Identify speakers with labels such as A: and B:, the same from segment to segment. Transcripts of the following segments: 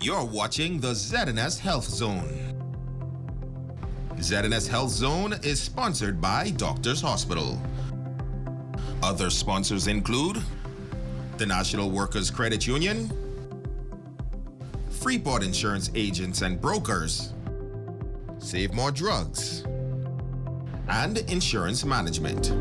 A: You're watching the ZNS Health Zone. ZNS Health Zone is sponsored by Doctors Hospital. Other sponsors include the National Workers Credit Union, Freeport Insurance Agents and Brokers, Save More Drugs, and Insurance Management.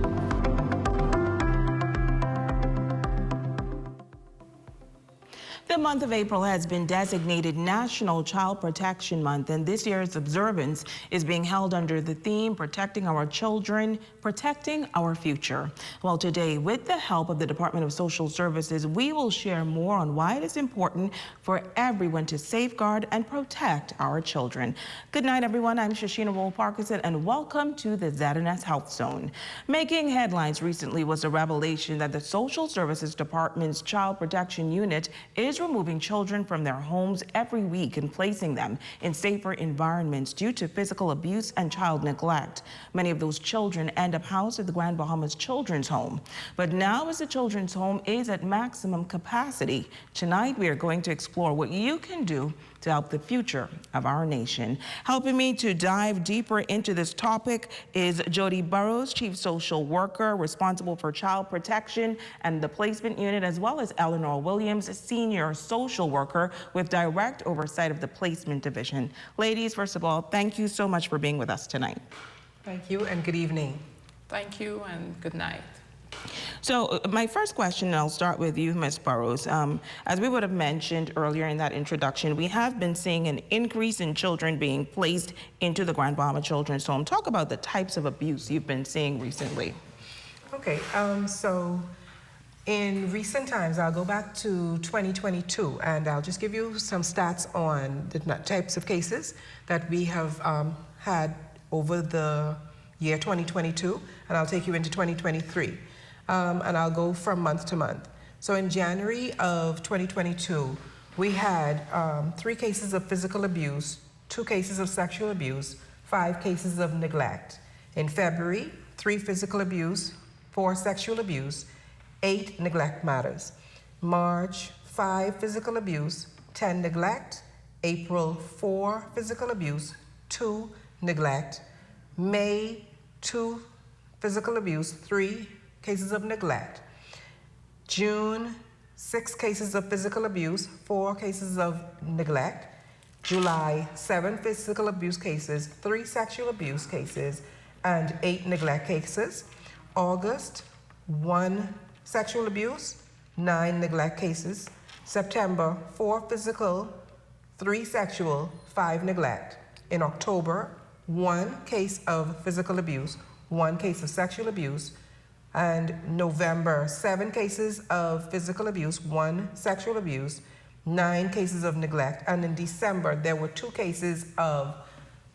B: The month of April has been designated National Child Protection Month, and this year's observance is being held under the theme, Protecting Our Children, Protecting Our Future. Well, today, with the help of the Department of Social Services, we will share more on why it is important for everyone to safeguard and protect our children. Good night, everyone. I'm Shashina Wool-Parkinson, and welcome to the ZNS Health Zone. Making headlines recently was a revelation that the Social Services Department's Child Protection Unit is removing children from their homes every week and placing them in safer environments due to physical abuse and child neglect. Many of those children end up housed at the Grand Bahamas Children's Home. But now, as the Children's Home is at maximum capacity, tonight we are going to explore what you can do to help the future of our nation. Helping me to dive deeper into this topic is Jody Burrows, Chief Social Worker responsible for child protection and the placement unit, as well as Eleanor Williams, Senior Social Worker with direct oversight of the placement division. Ladies, first of all, thank you so much for being with us tonight.
C: Thank you and good evening.
D: Thank you and good night.
B: So my first question, and I'll start with you, Ms. Burrows. As we would have mentioned earlier in that introduction, we have been seeing an increase in children being placed into the Grand Bahama Children's Home. Talk about the types of abuse you've been seeing recently.
C: Okay, so in recent times, I'll go back to 2022, and I'll just give you some stats on the types of cases that we have had over the year 2022, and I'll take you into 2023. And I'll go from month to month. So in January of 2022, we had 3 cases of physical abuse, 2 cases of sexual abuse, 5 cases of neglect. In February, 3 physical abuse, 4 sexual abuse, 8 neglect matters. March, 5 physical abuse, 10 neglect. April, 4 physical abuse, 2 neglect. May, 2 physical abuse, 3 cases of neglect. June, 6 cases of physical abuse, 4 cases of neglect. July, 7 physical abuse cases, 3 sexual abuse cases, and 8 neglect cases. August, 1 sexual abuse, 9 neglect cases. September, 4 physical, 3 sexual, 5 neglect. In October, 1 case of physical abuse, 1 case of sexual abuse. And November, 7 cases of physical abuse, 1 sexual abuse, 9 cases of neglect. And in December, there were 2 cases of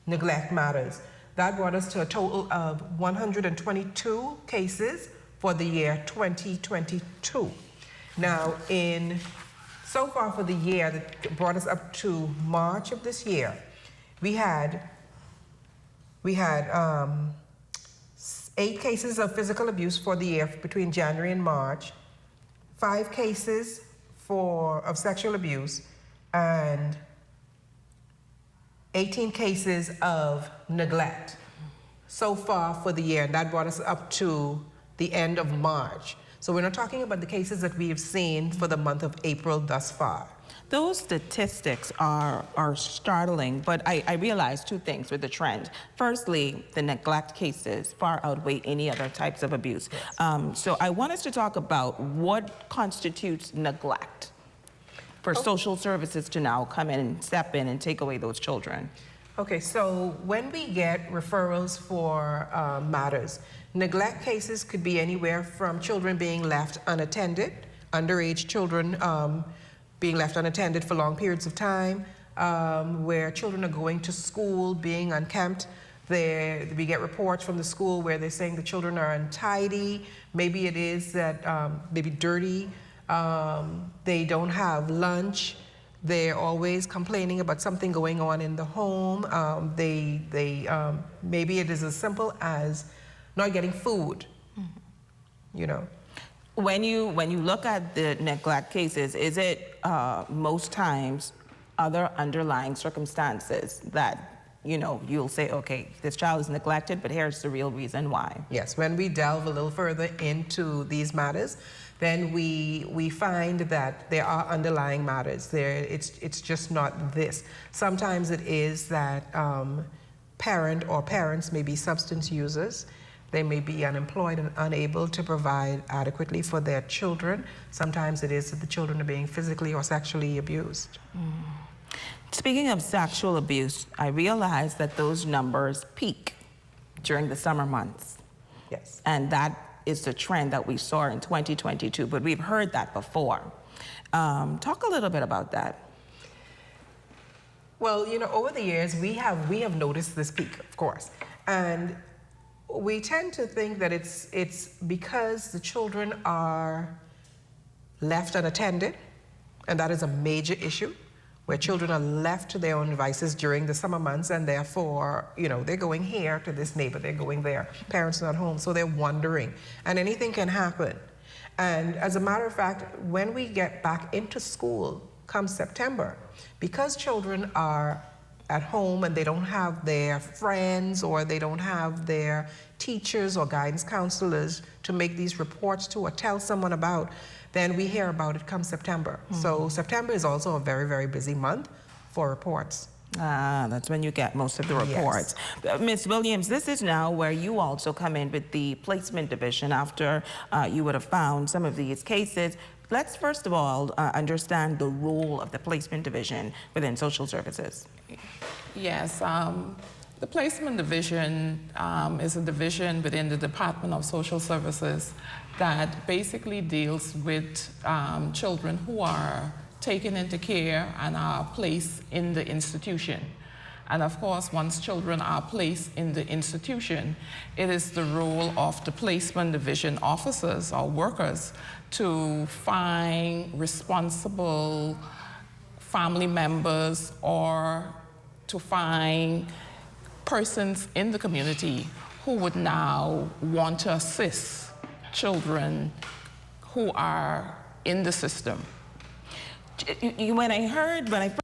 C: neglect matters. That brought us to a total of 122 cases for the year 2022. Now, so far for the year that brought us up to March of this year, we had 8 cases of physical abuse for the year between January and March, 5 cases of sexual abuse, and 18 cases of neglect so far for the year. And that brought us up to the end of March. So we're not talking about the cases that we have seen for the month of April thus far.
B: Those statistics are startling, but I realize 2 things with the trend. Firstly, the neglect cases far outweigh any other types of abuse.
C: Yes.
B: So I want us to talk about what constitutes neglect for social services to now come in and step in and take away those children.
C: Okay, so when we get referrals for matters, neglect cases could be anywhere from children being left unattended, underage children being left unattended for long periods of time, where children are going to school, being unkempt. We get reports from the school where they're saying the children are untidy. Maybe it is that maybe dirty. They don't have lunch. They're always complaining about something going on in the home. Maybe it is as simple as not getting food, you know.
B: When you look at the neglect cases, is it most times other underlying circumstances that, you know, you'll say, okay, this child is neglected, but here's the real reason why.
C: Yes, when we delve a little further into these matters, then we find that there are underlying matters. It's just not this. Sometimes it is that parent or parents may be substance users. They may be unemployed and unable to provide adequately for their children. Sometimes it is that the children are being physically or sexually abused.
B: Speaking of sexual abuse, I realize that those numbers peak during the summer months.
C: Yes.
B: And that is the trend that we saw in 2022, but we've heard that before. Talk a little bit about that.
C: Well, you know, over the years, we have noticed this peak, of course. And we tend to think that it's because the children are left unattended, and that is a major issue, where children are left to their own devices during the summer months, and therefore, you know, they're going here to this neighbor, they're going there, parents are not home, so they're wandering, and anything can happen. And as a matter of fact, when we get back into school come September, because children are at home and they don't have their friends or they don't have their teachers or guidance counselors to make these reports to or tell someone about, then we hear about it come September. So September is also a very, very busy month for reports.
B: That's when you get most of the reports.
C: Yes.
B: Ms. Williams, this is now where you also come in with the placement division after you would have found some of these cases. Let's first of all understand the role of the placement division within social services.
D: Yes, the placement division is a division within the Department of Social Services that basically deals with children who are taken into care and are placed in the institution. And of course, once children are placed in the institution, it is the role of the placement division officers or workers to find responsible family members or to find persons in the community who would now want to assist children who are in the system.
B: When I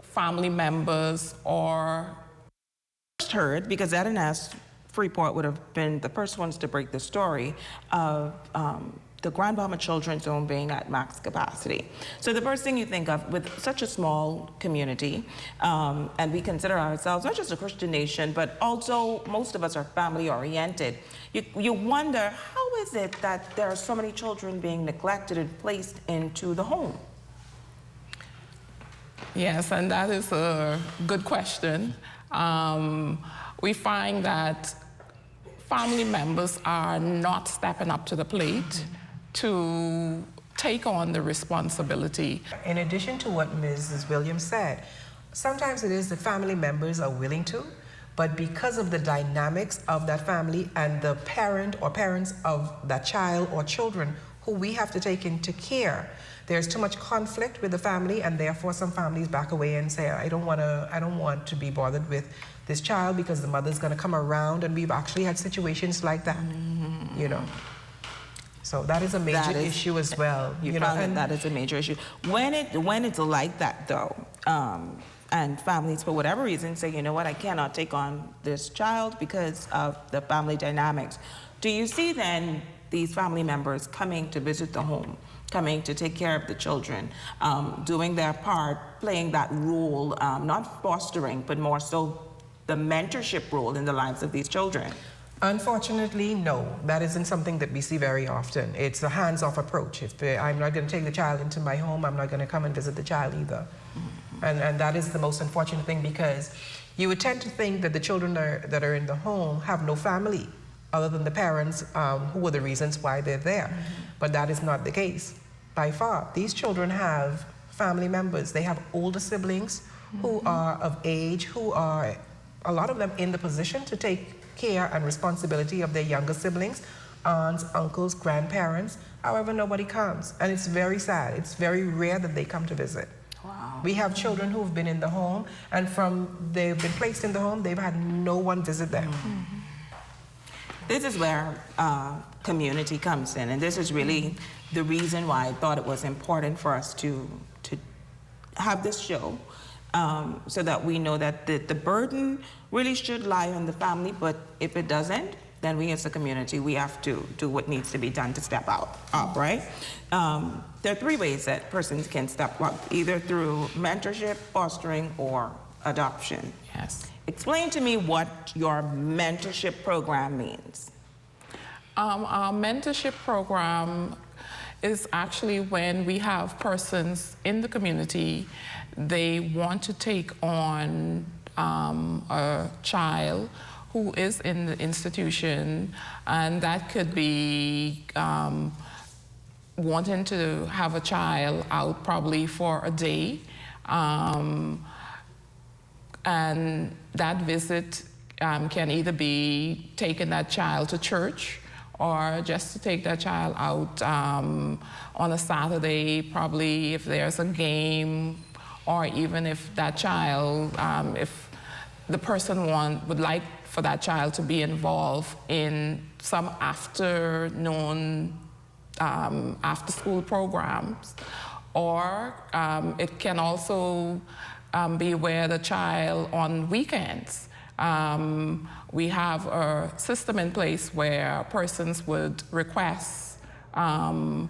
D: Family members or
B: first heard, because Ed&S Freeport would have been the first ones to break the story of the Grand Bahama Children's Home being at max capacity. So the first thing you think of with such a small community, and we consider ourselves not just a Christian nation, but also most of us are family oriented. You wonder, how is it that there are so many children being neglected and placed into the home?
D: Yes, and that is a good question. We find that family members are not stepping up to the plate to take on the responsibility.
C: In addition to what Mrs. Williams said, sometimes it is that family members are willing to, but because of the dynamics of that family and the parent or parents of that child or children who we have to take into care, there's too much conflict with the family, and therefore some families back away and say, I don't want to be bothered with this child because the mother's going to come around, and we've actually had situations like that, you know. So that is a major issue as well.
B: You know, that is a major issue. When it's like that, though, and families, for whatever reason, say, you know what, I cannot take on this child because of the family dynamics. Do you see then these family members coming to visit the home, coming to take care of the children, doing their part, playing that role, not fostering, but more so the mentorship role in the lives of these children?
C: Unfortunately, no. That isn't something that we see very often. It's a hands-off approach. If I'm not going to take the child into my home, I'm not going to come and visit the child either. And that is the most unfortunate thing, because you would tend to think that the children that are in the home have no family other than the parents who were the reasons why they're there. But that is not the case by far. These children have family members. They have older siblings who are of age, who are, a lot of them, in the position to take care and responsibility of their younger siblings, aunts, uncles, grandparents. However, nobody comes. And it's very sad. It's very rare that they come to visit.
B: Wow.
C: We have children who've been in the home, and from they've been placed in the home, they've had no one visit them.
B: This is where community comes in, and this is really the reason why I thought it was important for us to have this show so that we know that the burden really should lie on the family, but if it doesn't, then we as a community, we have to do what needs to be done to step up, right? There are 3 ways that persons can step up, either through mentorship, fostering, or adoption.
D: Yes.
B: Explain to me what your mentorship program means.
D: Our mentorship program is actually when we have persons in the community, they want to take on a child who is in the institution, and that could be wanting to have a child out probably for a day, and that visit can either be taking that child to church or just to take that child out on a Saturday, probably if there's a game, or even if that child, if the person would like for that child to be involved in some afternoon, after-school programs, or it can also be where the child on weekends. We have a system in place where persons would request a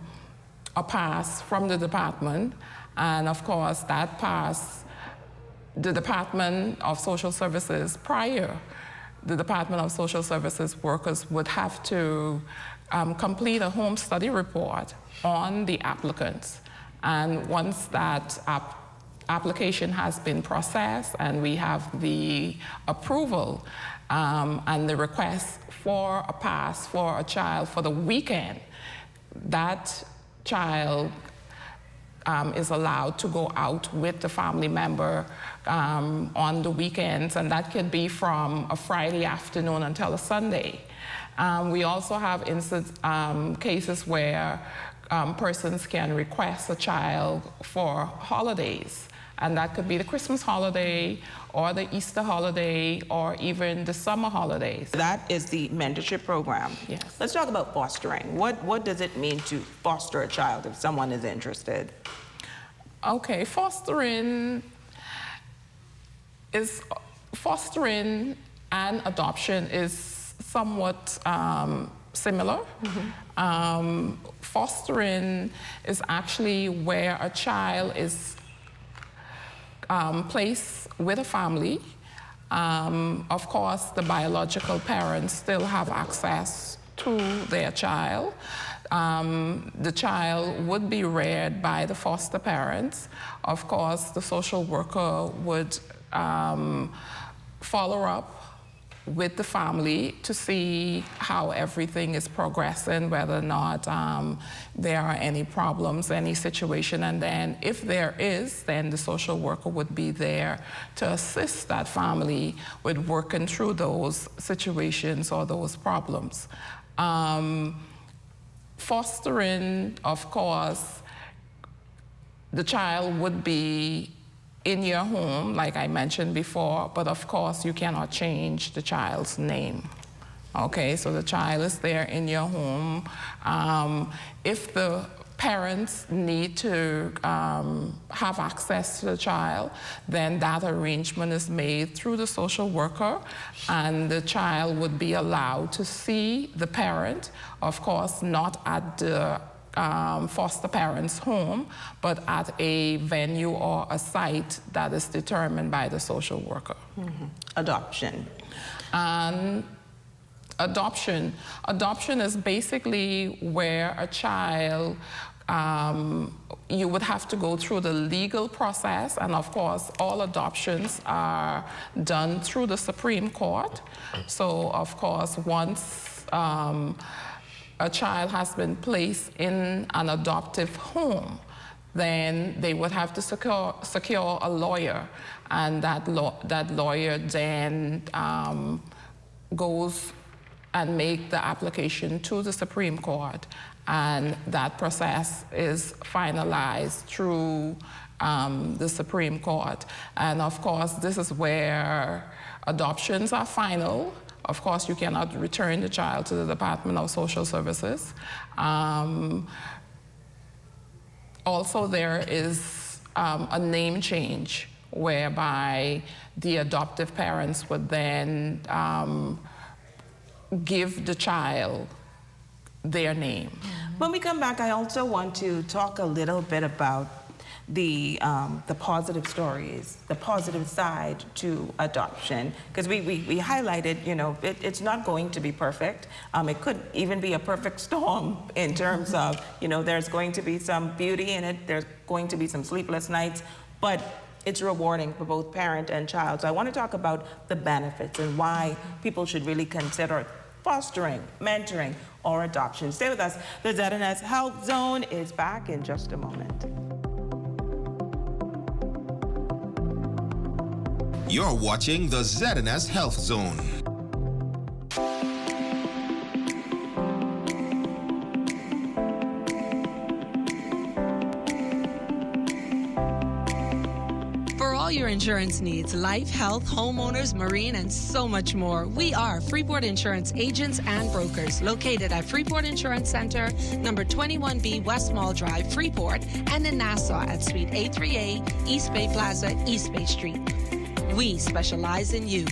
D: pass from the department, and of course that pass, the Department of Social Services, the Department of Social Services workers would have to complete a home study report on the applicants. And once that application has been processed and we have the approval and the request for a pass for a child for the weekend, that child is allowed to go out with the family member on the weekends, and that could be from a Friday afternoon until a Sunday. We also have cases where persons can request a child for holidays, and that could be the Christmas holiday or the Easter holiday or even the summer holidays.
B: That is the mentorship program.
D: Yes.
B: Let's talk about fostering. What does it mean to foster a child if someone is interested?
D: Okay, fostering and adoption is somewhat similar. Mm-hmm. Fostering is actually where a child is placed with a family. Of course, the biological parents still have access to their child. The child would be reared by the foster parents. Of course, the social worker would follow up with the family to see how everything is progressing, whether or not there are any problems, any situation, and then if there is, then the social worker would be there to assist that family with working through those situations or those problems. Fostering, of course, the child would be in your home, like I mentioned before, but of course you cannot change the child's name. Okay, so the child is there in your home. If the parents need to have access to the child, then that arrangement is made through the social worker, and the child would be allowed to see the parent, of course not at the foster parent's home, but at a venue or a site that is determined by the social worker.
B: Mm-hmm. Adoption.
D: And adoption is basically where a child, you would have to go through the legal process, and of course all adoptions are done through the Supreme Court. So of course once a child has been placed in an adoptive home, then they would have to secure a lawyer, and that lawyer then goes and make the application to the Supreme Court, and that process is finalized through the Supreme Court. And of course, this is where adoptions are final. Of course, you cannot return the child to the Department of Social Services. Also, there is a name change whereby the adoptive parents would then give the child their name.
B: When we come back, I also want to talk a little bit about the positive stories, the positive side to adoption, because we highlighted, you know, it's not going to be perfect. It could even be a perfect storm in terms of, you know, there's going to be some beauty in it, there's going to be some sleepless nights, but it's rewarding for both parent and child. So I want to talk about the benefits and why people should really consider fostering, mentoring, or adoption. Stay with us. The ZNS Health Zone is back in just a moment.
A: You're watching the ZNS Health Zone.
E: For all your insurance needs, life, health, homeowners, marine, and so much more, we are Freeport Insurance agents and brokers located at Freeport Insurance Center, number 21B West Mall Drive, Freeport, and in Nassau at Suite A3A, East Bay Plaza, East Bay Street. We specialize in you.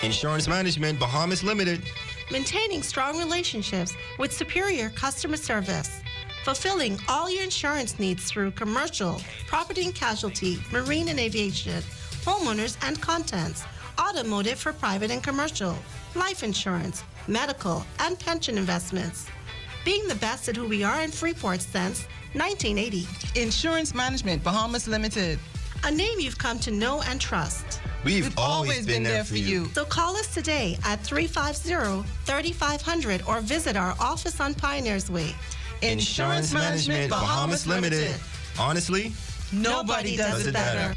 F: Insurance Management Bahamas Limited.
G: Maintaining strong relationships with superior customer service. Fulfilling all your insurance needs through commercial, property and casualty, marine and aviation, homeowners and contents, automotive for private and commercial, life insurance, medical, and pension investments. Being the best at who we are in Freeport since 1980.
H: Insurance Management Bahamas Limited.
G: A name you've come to know and trust.
F: We've always been there for you.
G: So call us today at 350-3500 or visit our office on Pioneers Way.
F: Insurance Management Bahamas Limited. Honestly,
H: Nobody does it better.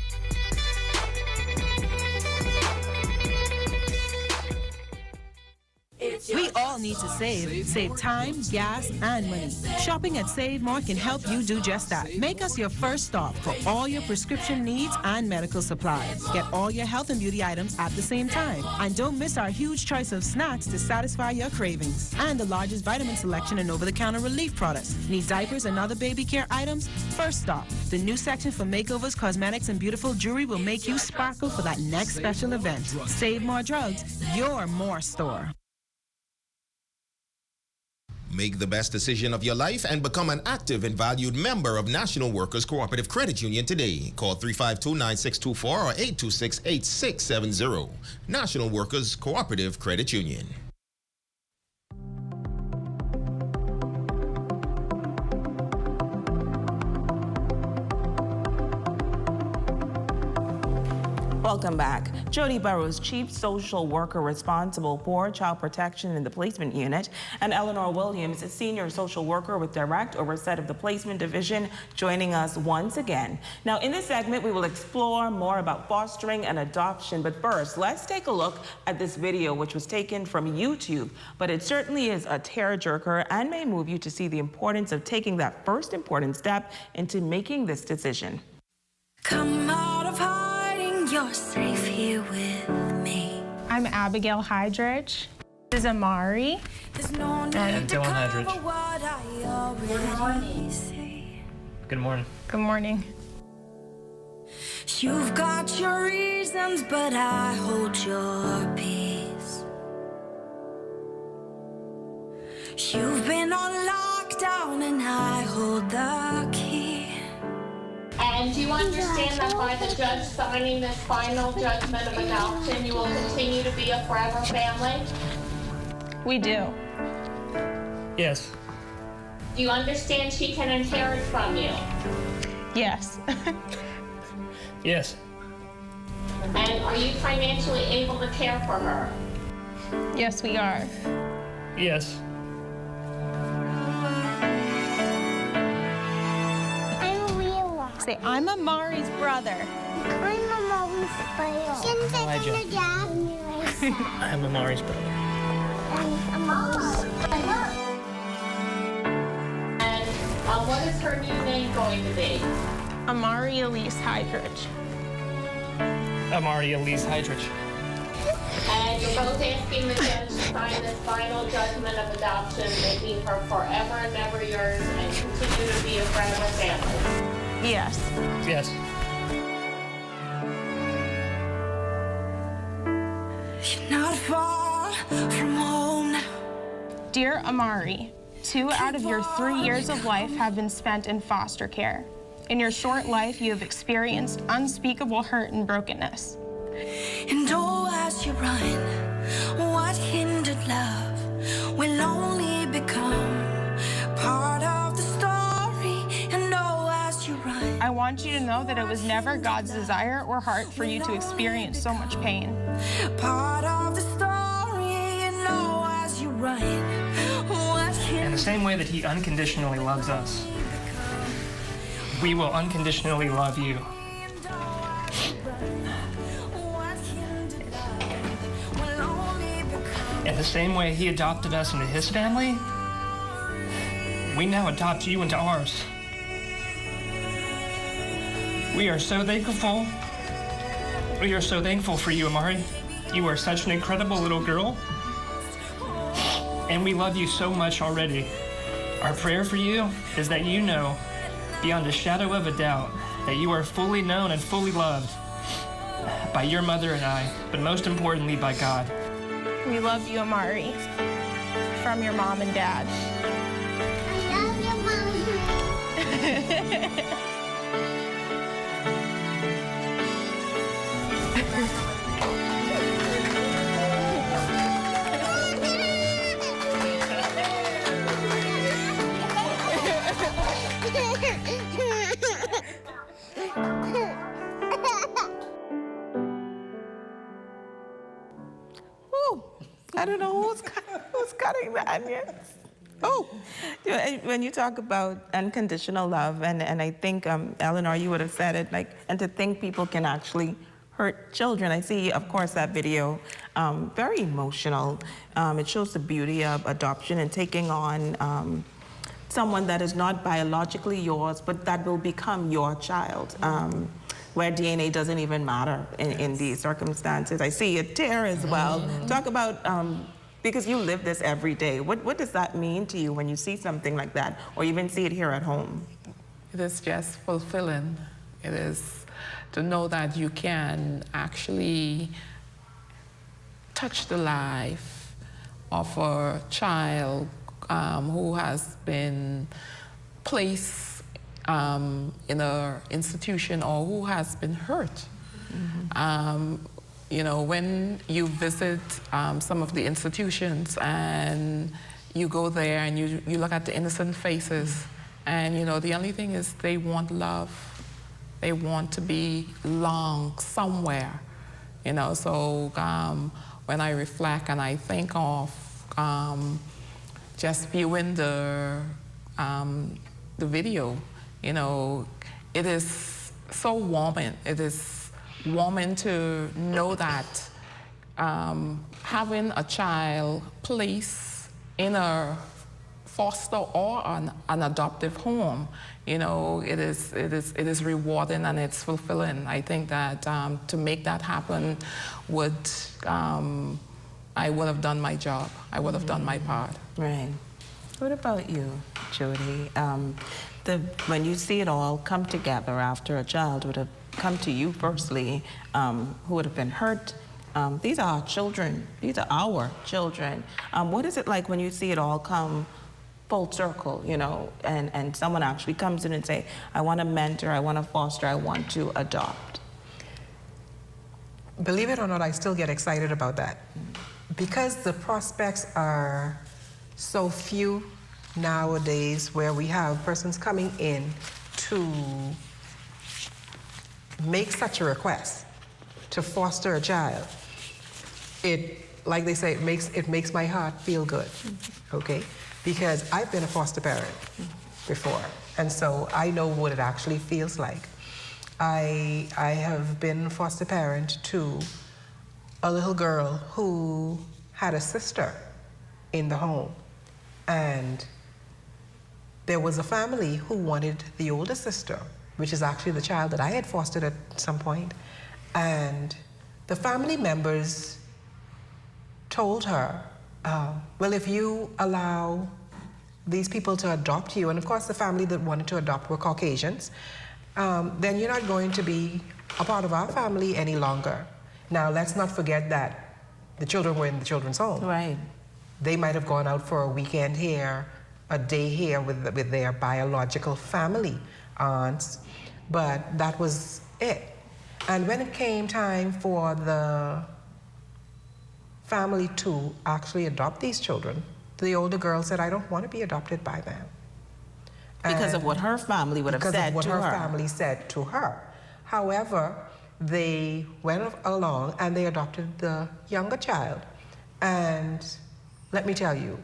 I: We all need to save. Save time, gas, and money. Shopping at Save More can help you do just that. Make us your first stop for all your prescription needs and medical supplies. Get all your health and beauty items at the same time. And don't miss our huge choice of snacks to satisfy your cravings. And the largest vitamin selection and over-the-counter relief products. Need diapers and other baby care items? First stop. The new section for makeovers, cosmetics, and beautiful jewelry will make you sparkle for that next special event. Save More Drugs, your more store.
A: Make the best decision of your life and become an active and valued member of National Workers Cooperative Credit Union today. Call 352-9624 or 826-8670. National Workers Cooperative Credit Union.
B: Welcome back. Jody Burrows, Chief Social Worker responsible for Child Protection in the Placement Unit, and Eleanor Williams, Senior Social Worker with direct oversight of the Placement Division, joining us once again. Now, in this segment, we will explore more about fostering and adoption. But first, let's take a look at this video, which was taken from YouTube. But it certainly is a tearjerker and may move you to see the importance of taking that first important step into making this decision.
J: Come out of hiding, you're safe here with me.
K: I'm Abigail Hydrich. This is Amari.
J: There's no need
L: And
J: to
L: Dylan
J: cover
L: Hydrich.
J: what I already see.
L: Good morning.
K: Good morning.
J: You've got your reasons, but I hold your peace. You've been on lockdown and I hold the key.
M: And do you understand that by the judge signing this final judgment of adoption, you will continue to be a forever family?
K: We do.
L: Yes.
M: Do you understand she can inherit from you?
K: Yes.
L: Yes.
M: And are you financially able to care for her?
K: Yes, we are.
L: Yes.
K: Say, I'm Amari's brother.
J: I'm Amari's brother.
L: I'm Amari's brother.
M: And what is her new name going to be?
K: Amari Elise Hydrich.
L: Amari Elise Hydrich.
M: And And you're both asking the judge to sign this final judgment of adoption, making her forever and ever yours and continue to be a forever family.
K: Yes.
L: Yes.
J: You're not far from home now.
K: Dear Amari, 2 out of your 3 years of life have been spent in foster care. In your short life, you have experienced unspeakable hurt and brokenness.
J: And oh, as you run, what hindered love will only become part of the story. And oh, as you run,
K: I want you to know that it was never God's desire or heart for you to experience so much pain.
J: part of the story. And oh, as you run, what
L: In the same way that he unconditionally loves us, we will unconditionally love you. In the same way he adopted us into his family, we now adopt you into ours. We are so thankful. We are so thankful for you, Amari. You are such an incredible little girl. And we love you so much already. Our prayer for you is that you know, beyond a shadow of a doubt, that you are fully known and fully loved by your mother and I, but most importantly by God.
K: We love you, Amari, from your mom and dad.
J: I love you, Mom.
B: I don't know who's cutting the onions. Oh, when you talk about unconditional love, and I think, Eleanor, you would have said it, like, and to think people can actually hurt children. I see, of course, that video, very emotional. It shows the beauty of adoption and taking on someone that is not biologically yours, but that will become your child. Where DNA doesn't even matter in these circumstances. I see a tear as well. Talk about, because you live this every day, what does that mean to you when you see something like that, or even see it here at home?
D: It is just fulfilling. It is to know that you can actually touch the life of a child who has been placed in an institution or who has been hurt. You know, when you visit some of the institutions and you go there and you look at the innocent faces, and you know, the only thing is they want love. They want to belong somewhere, you know. So when I reflect and I think of just viewing the video, you know, it is so warming. It is warming to know that having a child placed in a foster or an adoptive home, you know, it is rewarding and it's fulfilling. I think that to make that happen would, I would have done my job. I would have done my part.
B: Right. What about you, Jody? When you see it all come together after a child would have come to you firstly, who would have been hurt, these are our children. These are our children. What is it like when you see it all come full circle, you know, and someone actually comes in and say, I want to mentor, I want to foster, I want to adopt?
C: Believe it or not, I still get excited about that. Because the prospects are so few nowadays, where we have persons coming in to make such a request to foster a child, it, like they say, it makes my heart feel good, okay? Because I've been a foster parent before, and so I know what it actually feels like. I have been foster parent to a little girl who had a sister in the home, and there was a family who wanted the older sister, which is actually the child that I had fostered at some point, and the family members told her, well, if you allow these people to adopt you, and of course the family that wanted to adopt were Caucasians, then you're not going to be a part of our family any longer. Now, let's not forget that the children were in the children's home.
B: Right.
C: They might have gone out for a weekend here, a day here with their biological family aunts, but that was it. And when it came time for the family to actually adopt these children, the older girl said, I don't want to be adopted by them.
B: Because of what her family would have said to her.
C: Because of what her family said to her. However, they went along and they adopted the younger child. And let me tell you,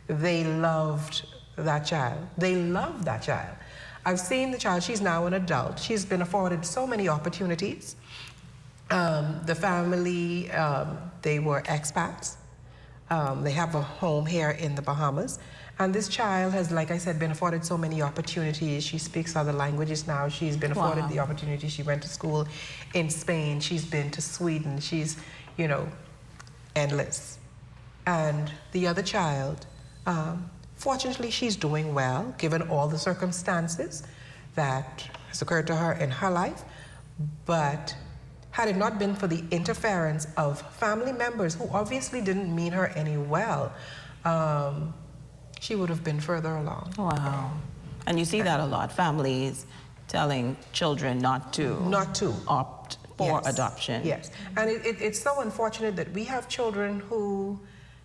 C: they loved that child. They loved that child. I've seen the child. She's now an adult. She's been afforded so many opportunities. The family, they were expats. They have a home here in the Bahamas. And this child has, like I said, been afforded so many opportunities. She speaks other languages now. She's been afforded the opportunity. She went to school in Spain. She's been to Sweden. She's, you know, endless. And the other child, fortunately, she's doing well, given all the circumstances that has occurred to her in her life. But had it not been for the interference of family members who obviously didn't mean her any well, she would have been further along.
B: Wow. And you see that a lot, families telling children not to opt for adoption.
C: Yes, and it's so unfortunate that we have children who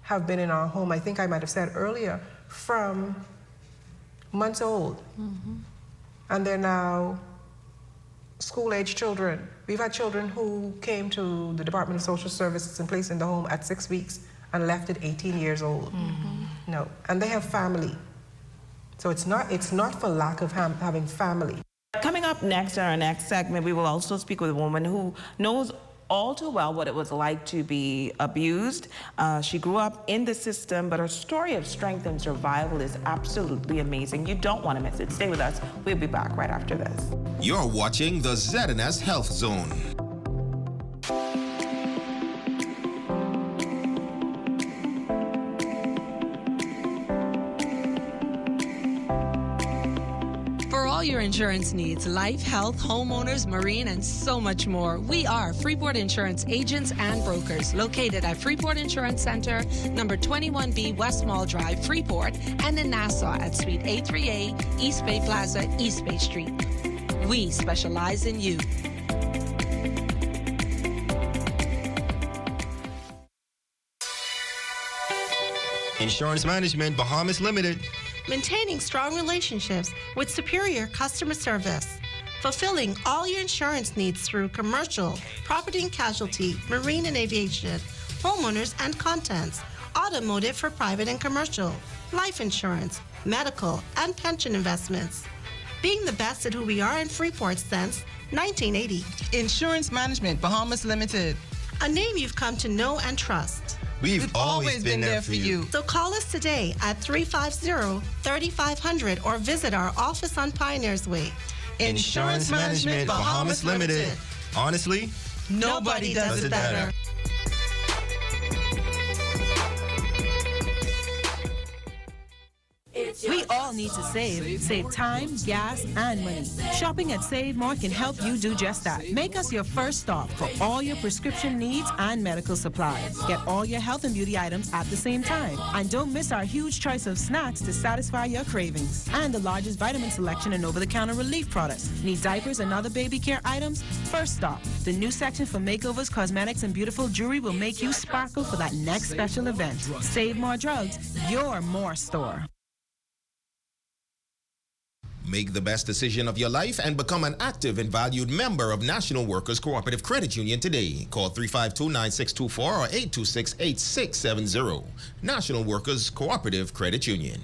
C: have been in our home, I think I might have said earlier, from months old. And they're now school-age children. We've had children who came to the Department of Social Services and placed in the home at 6 weeks and left at 18 years old. No, and they have family. So it's not for lack of having family.
B: Coming up next in our next segment, we will also speak with a woman who knows all too well what it was like to be abused. She grew up in the system, but her story of strength and survival is absolutely amazing. You don't want to miss it. Stay with us. We'll be back right after this.
A: You're watching the ZNS Health Zone.
E: For all your insurance needs, life, health, homeowners, marine, and so much more, we are Freeport Insurance agents and brokers, located at Freeport Insurance Center, number 21B West Mall Drive, Freeport, and in Nassau at Suite A3A, East Bay Plaza, East Bay Street. We specialize in you.
F: Insurance Management Bahamas Limited.
G: Maintaining strong relationships with superior customer service. Fulfilling all your insurance needs through commercial, property and casualty, marine and aviation, homeowners and contents, automotive for private and commercial, life insurance, medical, and pension investments. Being the best at who we are in Freeport since 1980.
H: Insurance Management Bahamas Limited.
G: A name you've come to know and trust.
F: We've always been there for you.
G: So call us today at 350-3500 or visit our office on Pioneers Way.
F: Insurance Management Bahamas Limited. Honestly,
H: nobody does it better.
I: We all need to save time, gas, and money. Shopping at Save More can help you do just that. Make us your first stop for all your prescription needs and medical supplies. Get all your health and beauty items at the same time. And don't miss our huge choice of snacks to satisfy your cravings. And the largest vitamin selection and over-the-counter relief products. Need diapers and other baby care items? First stop. The new section for makeovers, cosmetics, and beautiful jewelry will make you sparkle for that next special event. Save More Drugs, your more store.
A: Make the best decision of your life and become an active and valued member of National Workers Cooperative Credit Union today. Call 352-9624 or 826-8670. National Workers Cooperative Credit Union.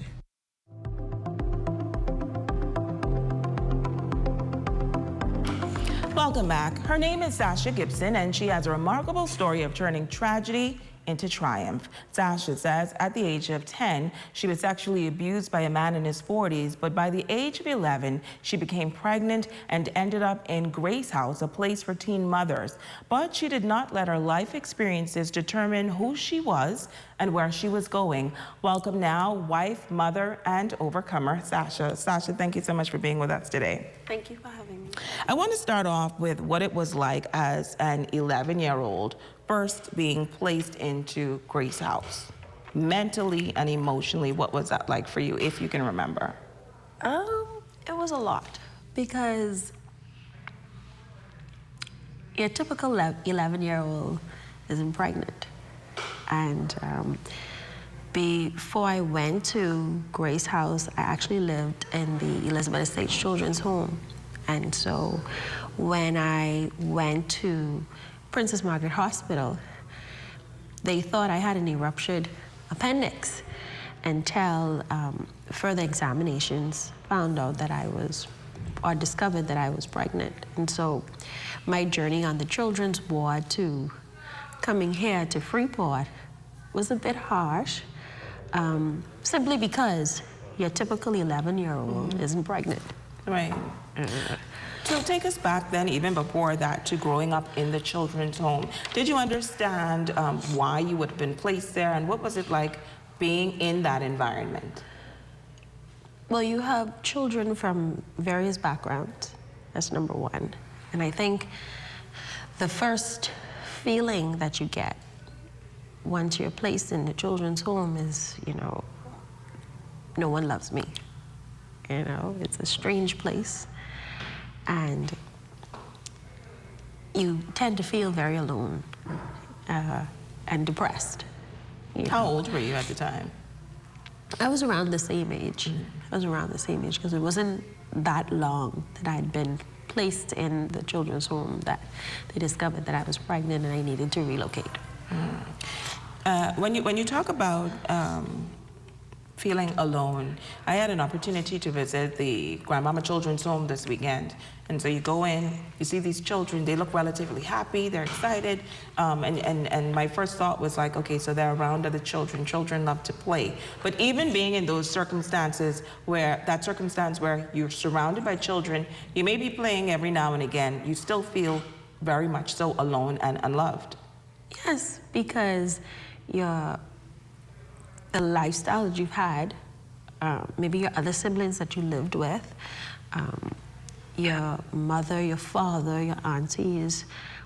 B: Welcome back. Her name is Sasha Gibson, and she has a remarkable story of turning tragedy into triumph. Sasha says at the age of 10, she was sexually abused by a man in his 40s, but by the age of 11, she became pregnant and ended up in Grace House, a place for teen mothers. But she did not let her life experiences determine who she was and where she was going. Welcome now, wife, mother, and overcomer, Sasha. Sasha, thank you so much for being with us today.
N: Thank you for having me.
B: I want to start off with what it was like as an 11-year-old first being placed into Grace House. Mentally and emotionally, what was that like for you, if you can remember?
N: It was a lot because your typical 11-year-old isn't pregnant. And before I went to Grace House, I actually lived in the Elizabeth Estates Children's Home. And so when I went to Princess Margaret Hospital, they thought I had an ruptured appendix until further examinations found out that I was, or discovered that I was pregnant. And so my journey on the children's ward to coming here to Freeport was a bit harsh, simply because your typical 11-year-old isn't pregnant.
B: Right. So take us back then, even before that, to growing up in the children's home. Did you understand why you would have been placed there, and what was it like being in that environment?
N: Well, you have children from various backgrounds. That's number one. And I think the first feeling that you get once you're placed in the children's home is, you know, no one loves me. You know, it's a strange place. And you tend to feel very alone and depressed.
B: How old were you at the time?
N: I was around the same age. I was around the same age because it wasn't that long that I'd been placed in the children's home that they discovered that I was pregnant and I needed to relocate.
B: When you talk about feeling alone, I had an opportunity to visit the Grandmama Children's Home this weekend. And so you go in, you see these children, they look relatively happy, they're excited. And my first thought was like, okay, so they're around other children. Children love to play. But even being in those circumstances where you're surrounded by children, you may be playing every now and again, you still feel very much so alone and unloved.
N: Yes, because the lifestyle that you've had, maybe your other siblings that you lived with, your mother, your father, your aunties,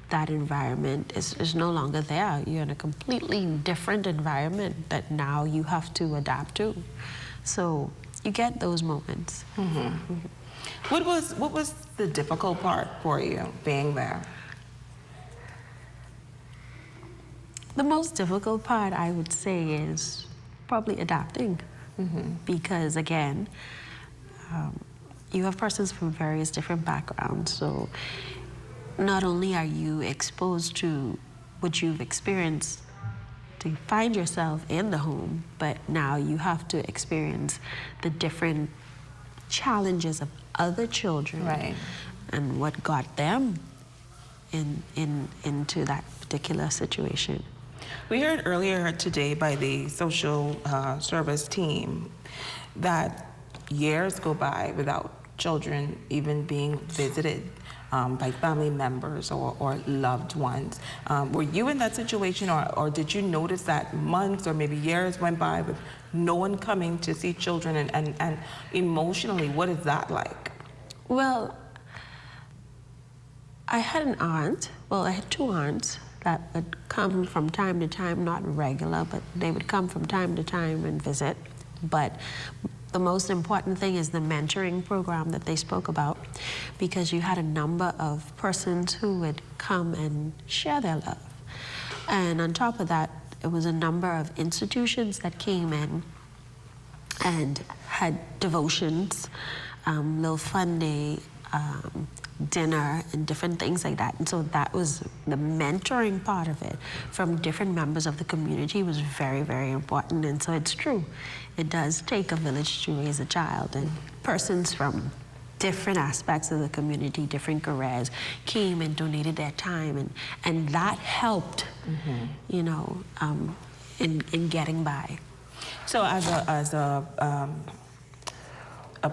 N: that environment is no longer there. You're in a completely different environment that now you have to adapt to. So you get those moments.
B: Mm-hmm. What was the difficult part for you being there?
N: The most difficult part, I would say, is probably adapting. Because again, you have persons from various different backgrounds, so not only are you exposed to what you've experienced to find yourself in the home, but now you have to experience the different challenges of other children,
B: right,
N: and what got them into that particular situation.
B: We heard earlier today by the social service team that years go by without children even being visited by family members or loved ones. Were you in that situation, or did you notice that months or maybe years went by with no one coming to see children, and emotionally, what is that like?
N: Well, I had an aunt, well, I had two aunts that would come from time to time, not regular, but they would come from time to time and visit. But the most important thing is the mentoring program that they spoke about, because you had a number of persons who would come and share their love. And on top of that, it was a number of institutions that came in and had devotions, little fun day, dinner, and different things like that. And so that was the mentoring part of it from different members of the community was very, very important. And so it's true, it does take a village to raise a child, and persons from different aspects of the community, different careers, came and donated their time, and that helped, you know, in getting by.
B: So as a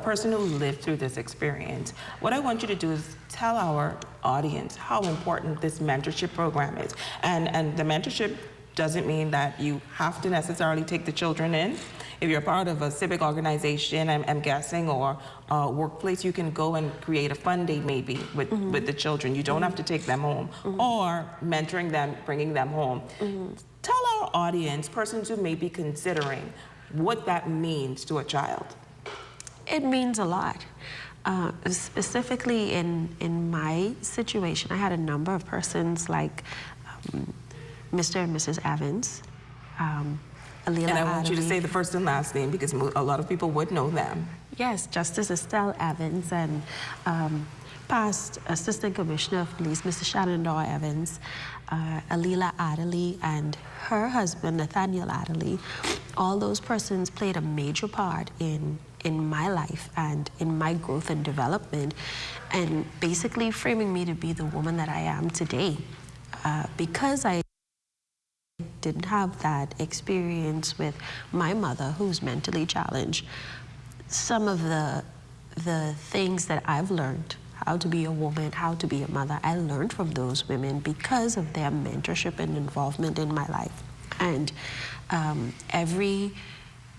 B: person who lived through this experience, what I want you to do is tell our audience how important this mentorship program is. And the mentorship doesn't mean that you have to necessarily take the children in. If you're part of a civic organization, I'm guessing, or a workplace, you can go and create a fun day maybe with the children. You don't have to take them home, or mentoring them, bringing them home. Tell our audience, persons who may be considering, what that means to a child.
N: It means a lot. Specifically in my situation, I had a number of persons like Mr. and Mrs. Evans, Alila
B: And I want you to
N: Adderley.
B: say the first and last name because a lot of people would know them.
N: Yes, Justice Estelle Evans and past Assistant Commissioner of Police, Mr. Shenandoah Evans, Alila Adderley, and her husband, Nathaniel Adderley. All those persons played a major part in my life and in my growth and development, and basically framing me to be the woman that I am today. Because I didn't have that experience with my mother, who's mentally challenged, some of the things that I've learned, how to be a woman, how to be a mother, I learned from those women because of their mentorship and involvement in my life. And every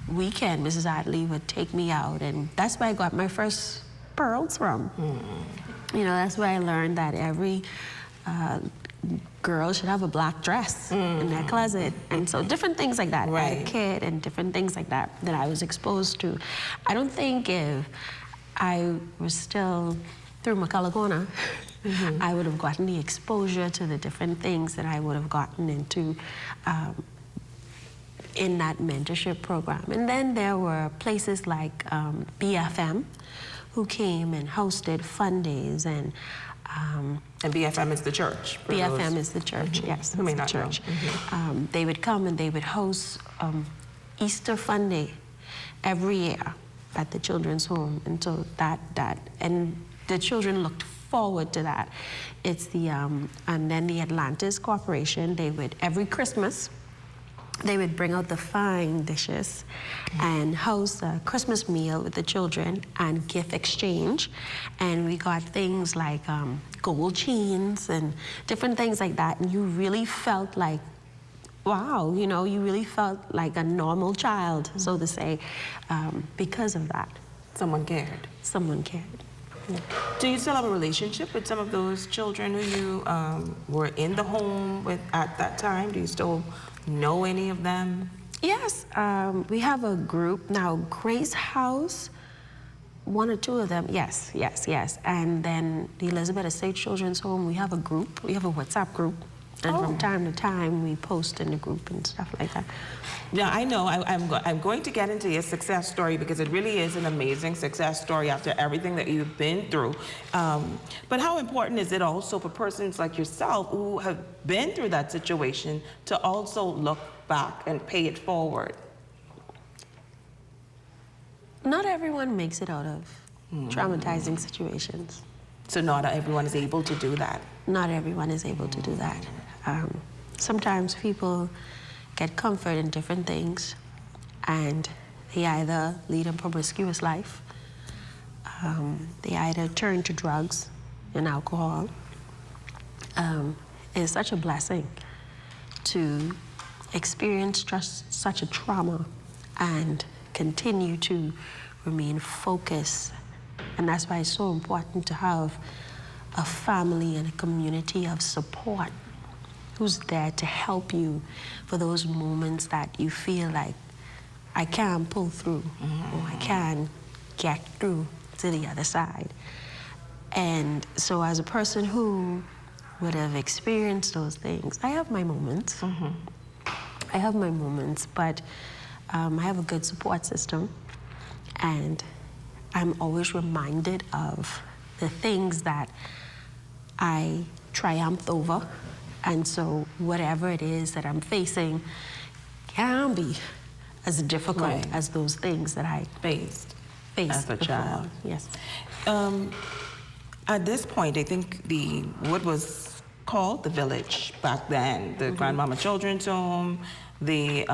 N: weekend, Mrs. Adderley would take me out, and that's where I got my first pearls from. You know, that's where I learned that every girl should have a black dress in their closet. And so different things like that, etiquette and different things like that that I was exposed to. I don't think if I was still through McCullough Corner, I would have gotten the exposure to the different things that I would have gotten into in that mentorship program. And then there were places like BFM, who came and hosted fun days, and
B: BFM is the church.
N: BFM is the church, yes.
B: Who may
N: it's the
B: not
N: church.
B: know.
N: They would come and they would host Easter Fun Day every year at the children's home, and so and the children looked forward to that. It's the and then the Atlantis Corporation, they would every Christmas they would bring out the fine dishes and host a Christmas meal with the children and gift exchange. And we got things like gold chains and different things like that. And you really felt like, wow, you know, you really felt like a normal child, so to say, because of that.
B: Someone cared.
N: Someone cared. Yeah.
B: Do you still have a relationship with some of those children who you were in the home with at that time? Do you still know any of them?
N: Yes, we have a group now. Grace House, one or two of them, yes. And then the Elizabeth Estate Children's Home, we have a group. We have a WhatsApp group. And from time to time, we post in the group and stuff like that.
B: Yeah, I know. I'm going to get into your success story because it really is an amazing success story after everything that you've been through. But how important is it also for persons like yourself who have been through that situation to also look back and pay it forward?
N: Not everyone makes it out of traumatizing situations.
B: So not everyone is able to do that?
N: Not everyone is able to do that. Sometimes people get comfort in different things, and they either lead a promiscuous life, they either turn to drugs and alcohol. It's such a blessing to experience just such a trauma and continue to remain focused. And that's why it's so important to have a family and a community of support who's there to help you for those moments that you feel like, I can't pull through, or I can't get through to the other side. And so as a person who would have experienced those things, I have my moments. I have my moments, but I have a good support system, and I'm always reminded of the things that I triumphed over. And so whatever it is that I'm facing can be as difficult as those things that I faced. faced
B: as a
N: before.
B: child.
N: Yes.
B: At this point, I think what was called the village back then, the Grandmama Children's Home, the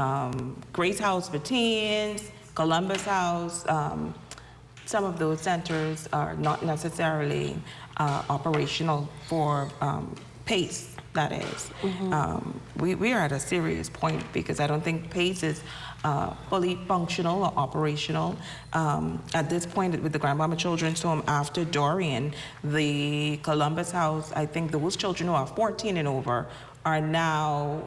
B: Grace House for Teens, Columbus House, some of those centers are not necessarily operational for PACE, that is. We are at a serious point because I don't think PACE is fully functional or operational. At this point with the Grandmama Children's Home after Dorian, the Columbus House, I think those children who are 14 and over are now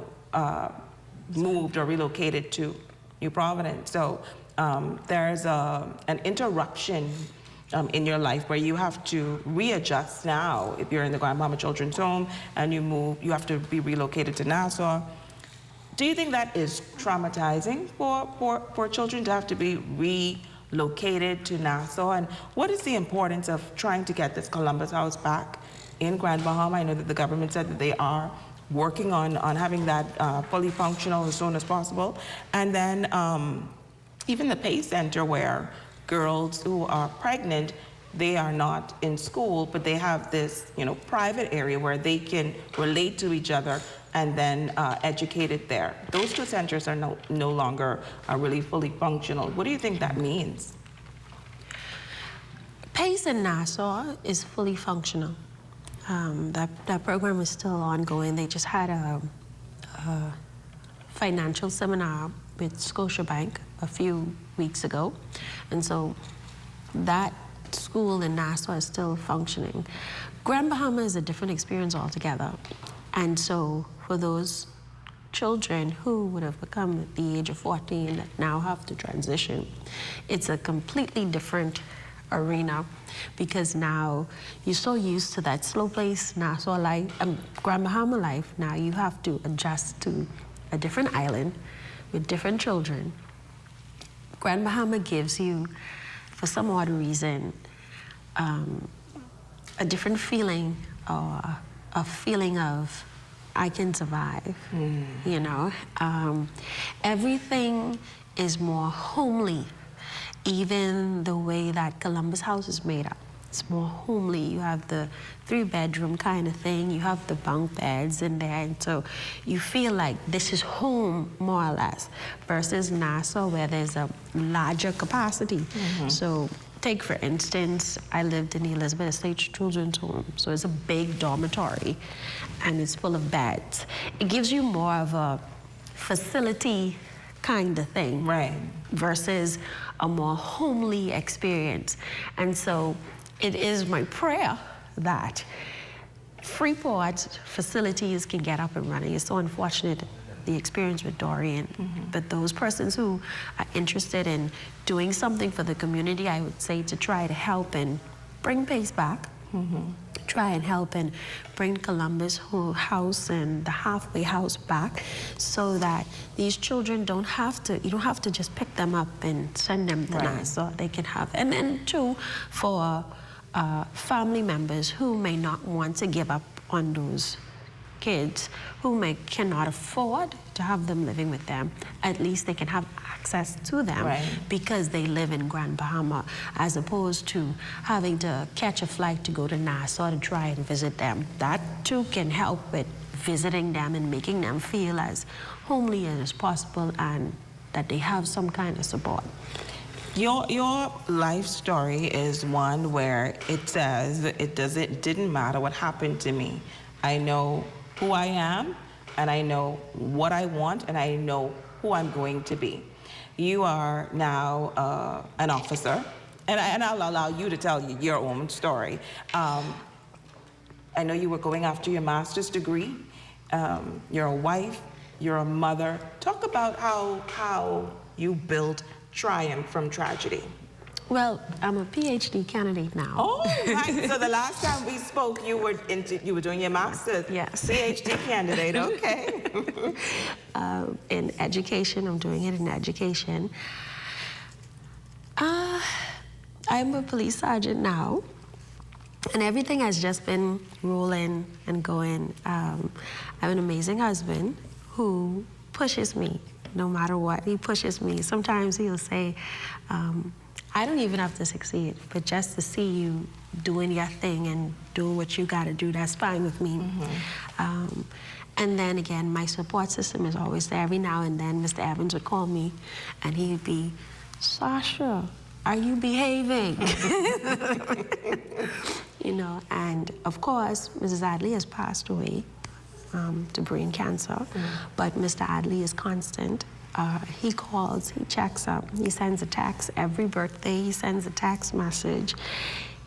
B: moved or relocated to New Providence. So there's an interruption in your life where you have to readjust now. If you're in the Grandmama Children's Home and you move, you have to be relocated to Nassau. Do you think that is traumatizing for children to have to be relocated to Nassau? And what is the importance of trying to get this Columbus House back in Grand Bahama? I know that the government said that they are working on having that fully functional as soon as possible. And then even the PACE Center where girls who are pregnant, they are not in school, but they have this, private area where they can relate to each other and then educated there. Those two centers are no longer really fully functional. What do you think that means?
N: PACE in Nassau is fully functional. That program is still ongoing. They just had a financial seminar with Scotiabank a few weeks ago. And so that school in Nassau is still functioning. Grand Bahama is a different experience altogether. And so for those children who would have become at the age of 14 that now have to transition, it's a completely different arena because now you're so used to that slow pace Nassau life, Grand Bahama life. Now you have to adjust to a different island with different children. Grand Bahama gives you, for some odd reason, a different feeling or a feeling of I can survive, everything is more homely. Even the way that Columbus House is made up, it's more homely. You have the 3-bedroom kind of thing. You have the bunk beds in there. And so you feel like this is home, more or less, versus Nassau, where there's a larger capacity. So take, for instance, I lived in the Elizabeth Estate Children's Home. So it's a big dormitory, and it's full of beds. It gives you more of a facility kind of thing, right? Versus a more homely experience. And so it is my prayer that Freeport's facilities can get up and running. It's so unfortunate, the experience with Dorian. But those persons who are interested in doing something for the community, I would say to try to help and bring PACE back. Try and help and bring Columbus House and the halfway house back so that these children you don't have to just pick them up and send them to Nassau. They can have, and then too, for family members who may not want to give up on those kids who cannot afford to have them living with them, at least they can have access to them because they live in Grand Bahama, as opposed to having to catch a flight to go to Nassau to try and visit them. That too can help with visiting them and making them feel as homely as possible and that they have some kind of support.
B: Your life story is one where it says it didn't matter what happened to me. I know who I am, and I know what I want, and I know who I'm going to be. You are now an officer, and I'll allow you to tell your own story. I know you were going after your master's degree. You're a wife, you're a mother. Talk about how you built triumph from tragedy.
N: Well, I'm a PhD candidate now.
B: Oh, right. So the last time we spoke, you were doing your master's.
N: Yes.
B: PhD candidate. Okay.
N: In education, I'm doing it in education. I'm a police sergeant now, and everything has just been rolling and going. I have an amazing husband who pushes me no matter what. He pushes me. Sometimes he'll say, I don't even have to succeed, but just to see you doing your thing and doing what you got to do, that's fine with me. And then again, my support system is always there. Every now and then, Mr. Evans would call me, and he'd be, Sasha, are you behaving? You know, and of course, Mrs. Adley has passed away to brain cancer, but Mr. Adley is constant. He calls, he checks up, he sends a text every birthday, he sends a text message.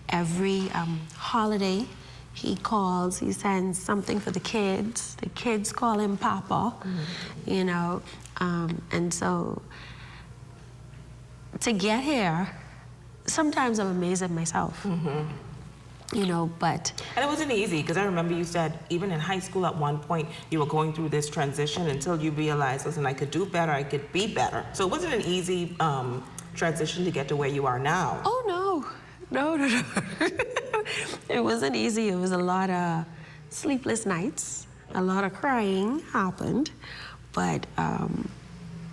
N: Every holiday, he calls, he sends something for the kids. The kids call him Papa, you know. And so to get here, sometimes I'm amazed at myself. You know, but...
B: And it wasn't easy, because I remember you said, even in high school at one point, you were going through this transition until you realized, listen, I could do better, I could be better. So it wasn't an easy transition to get to where you are now.
N: Oh, no. No. It wasn't easy. It was a lot of sleepless nights. A lot of crying happened. But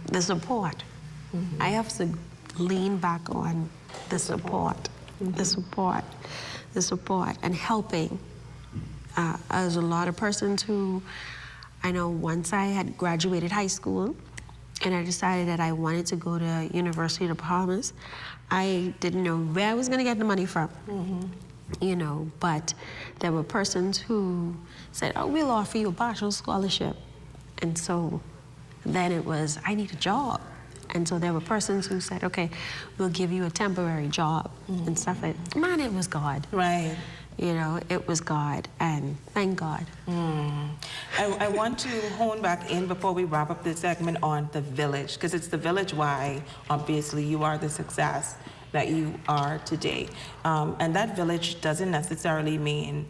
N: the support, I have to lean back on the support, the support, and helping. There's a lot of persons who, I know once I had graduated high school and I decided that I wanted to go to University of the Bahamas, I didn't know where I was going to get the money from, you know, but there were persons who said, oh, we'll offer you a partial scholarship. And so then it was, I need a job. And so there were persons who said, okay, we'll give you a temporary job and stuff like that. Man, it was God.
B: Right.
N: You know, it was God, and thank God.
B: I want to hone back in before we wrap up this segment on the village, because it's the village why, obviously, you are the success that you are today. And that village doesn't necessarily mean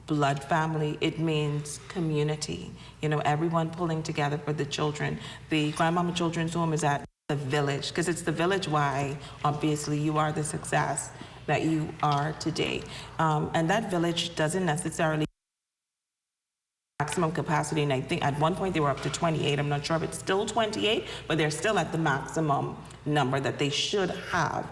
B: blood family, it means community. You know, everyone pulling together for the children. The Grandmama Children's Home is at the village, because it's the village why, obviously, you are the success that you are today. And that village doesn't necessarily maximum capacity, and I think at one point they were up to 28. I'm not sure if it's still 28, but they're still at the maximum number that they should have.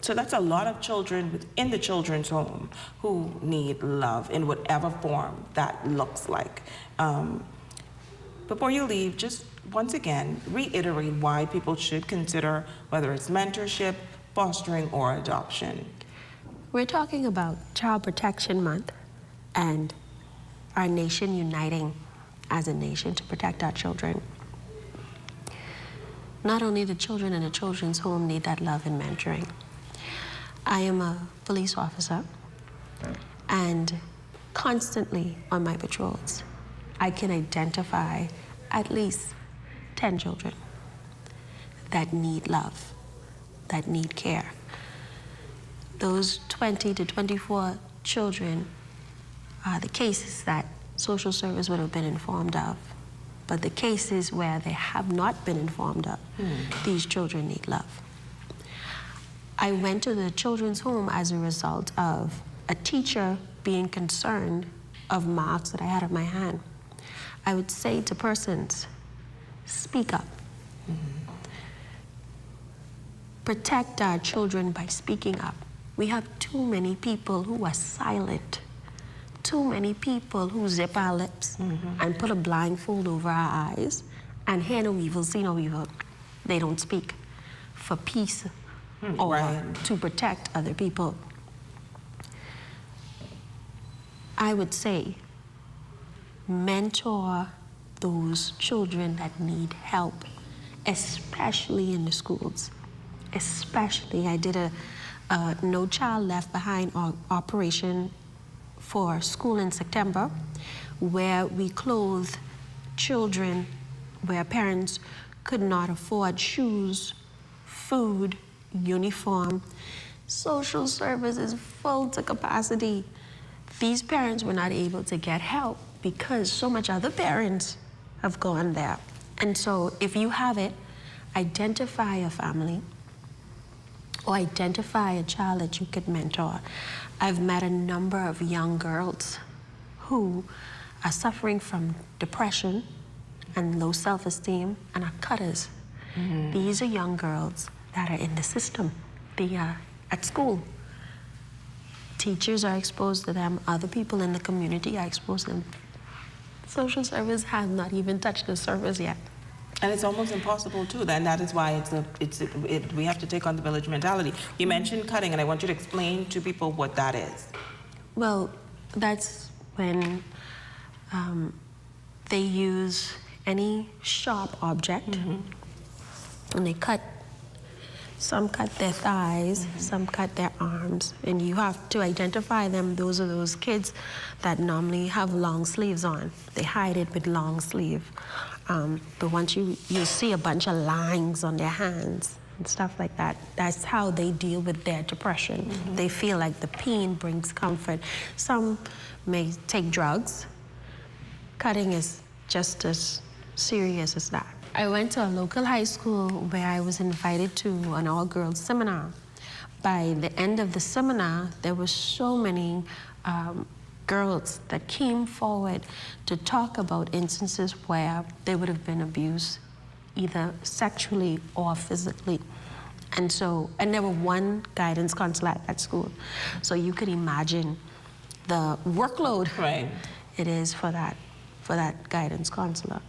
B: So that's a lot of children within the children's home who need love in whatever form that looks like. Before you leave, just once again, reiterate why people should consider whether it's mentorship, fostering, or adoption.
N: We're talking about Child Protection Month and our nation uniting as a nation to protect our children. Not only the children in the children's home need that love and mentoring. I am a police officer, and constantly on my patrols, I can identify at least 10 children that need love, that need care. Those 20 to 24 children are the cases that social service would have been informed of. But the cases where they have not been informed of, these children need love. I went to the children's home as a result of a teacher being concerned of marks that I had on my hand. I would say to persons, speak up. Protect our children by speaking up. We have too many people who are silent. Too many people who zip our lips and put a blindfold over our eyes and hear no evil, see no evil. They don't speak for peace or to protect other people. I would say mentor those children that need help, especially in the schools. Especially, I did a No Child Left Behind operation for school in September, where we clothed children where parents could not afford shoes, food, uniform. Social service is full to capacity. These parents were not able to get help because so much other parents have gone there. And so if you have it, identify a family or identify a child that you could mentor. I've met a number of young girls who are suffering from depression and low self-esteem and are cutters. These are young girls that are in the system. at school. Teachers are exposed to them. Other people in the community are exposed to them. Social service has not even touched the surface yet.
B: And it's almost impossible too. And that is why we have to take on the village mentality. You mentioned cutting, and I want you to explain to people what that is.
N: Well, that's when they use any sharp object, and they cut. Some cut their thighs, some cut their arms, and you have to identify them. Those are those kids that normally have long sleeves on. They hide it with long sleeve. But once you see a bunch of lines on their hands and stuff like that, that's how they deal with their depression. They feel like the pain brings comfort. Some may take drugs. Cutting is just as serious as that. I went to a local high school where I was invited to an all-girls seminar. By the end of the seminar, there were so many girls that came forward to talk about instances where they would have been abused, either sexually or physically. And there were one guidance counselor at that school. So you could imagine the workload it is for that guidance counselor.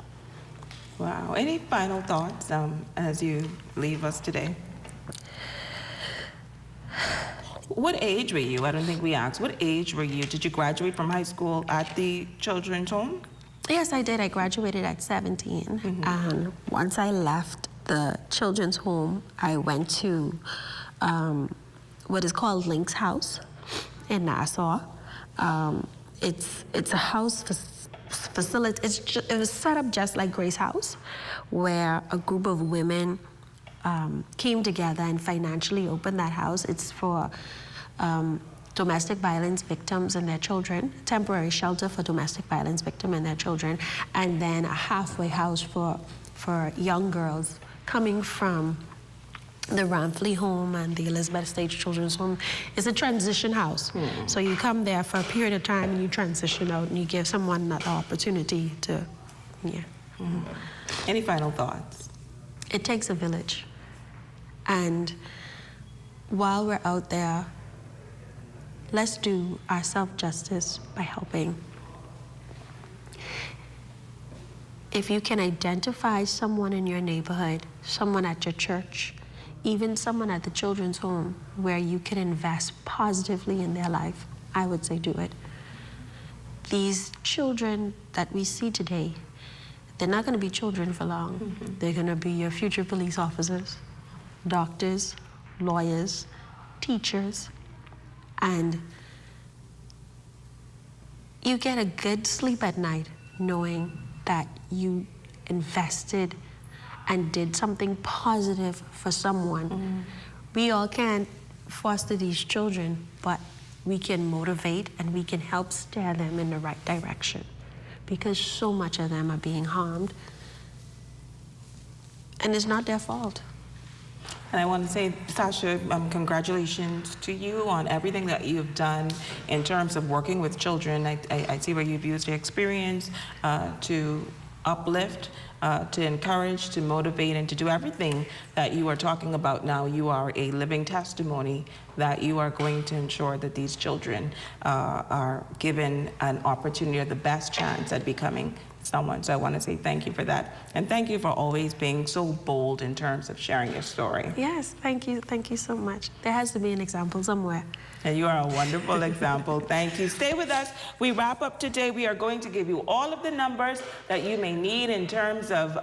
B: Wow. Any final thoughts as you leave us today? What age were you? I don't think we asked. What age were you? Did you graduate from high school at the children's home?
N: Yes, I did. I graduated at 17. And once I left the children's home, I went to what is called Link's House in Nassau. It's a house facility. It was set up just like Grace House, where a group of women came together and financially opened that house. It's for domestic violence victims and their children, temporary shelter for domestic violence victims and their children, and then a halfway house for young girls coming from the Ramfley home and the Elizabeth Stage Children's Home. Is a transition house. So you come there for a period of time and you transition out and you give someone another opportunity to,
B: Any final thoughts?
N: It takes a village. And while we're out there, let's do ourselves justice by helping. If you can identify someone in your neighborhood, someone at your church, even someone at the children's home where you can invest positively in their life, I would say do it. These children that we see today, they're not going to be children for long. They're going to be your future police officers, doctors, lawyers, teachers, and you get a good sleep at night knowing that you invested and did something positive for someone. We all can't foster these children, but we can motivate and we can help steer them in the right direction, because so much of them are being harmed and it's not their fault.
B: And I want to say, Sasha, congratulations to you on everything that you've done in terms of working with children. I see where you've used your experience to uplift, to encourage, to motivate, and to do everything that you are talking about now. You are a living testimony that you are going to ensure that these children are given an opportunity or the best chance at becoming someone. So I want to say thank you for that. And thank you for always being so bold in terms of sharing your story.
N: Yes, thank you. Thank you so much. There has to be an example somewhere.
B: And you are a wonderful example. Thank you. Stay with us. We wrap up today. We are going to give you all of the numbers that you may need in terms of